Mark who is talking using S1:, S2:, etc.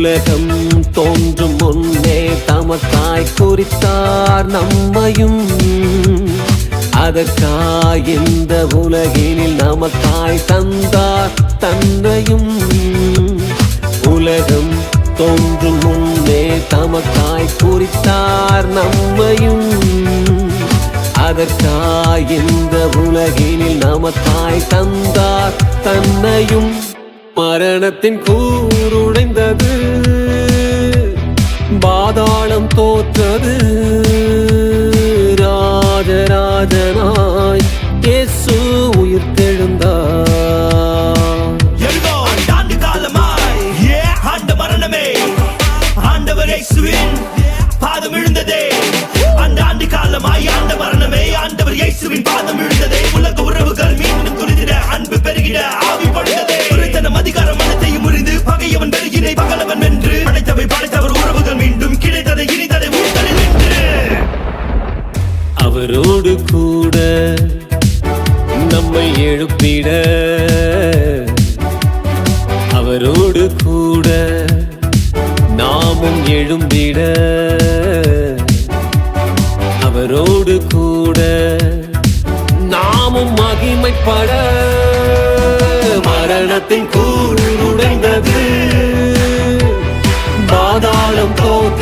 S1: உலகம் தோன்றும் முன்னே தமக்காய் குறித்தார் நம்மையும், அதற்காய் இந்த உலகினில் நமக்காய் தந்தார் தன்னையும். உலகம் தோன்றும் முன்னே தமக்காய் குறித்தார் நம்மையும், அதற்காய் இந்த உலகினில் நமக்காய் தந்தார் தன்னையும். மரணத்தின் கூருடைந்தது, பாதாளம் தோற்றது, ராஜராஜனாய் இயேசு உயிர்த்தெழுந்தார்.
S2: ஆண்டு காலமாய் ஆண்ட மரணமே ஆண்டவர் இயேசுவின் பாதம் விழுந்ததே. அந்த ஆண்டு காலமாய் ஆண்ட மரணமே ஆண்டவர் இயேசுவின் பாதம் விழுந்ததே. உலக உறவுகள் மீண்டும் துரிதிட, அன்பு பெருகிட, ஆவி பொழிந்ததே. ஒருத்தனம் அதிகாரம் மனத்தையும் முறிந்து பகையவன் பெருகினை பகலவன் வென்று படைத்தவை படைத்தவர் உறவுகள் மீண்டும் கிடைத்ததை இனித்ததை உயிர்த்தலை வென்று.
S1: அவரோடு கூட நம்மை எழுப்பிட, அவரோடு கூட நாமும் எழும்பிட, அவரோடு கூட நாமும் மகிமைப்பட. மரணத்தின் கூருடைந்தது, பாதாளம் தோற்றது,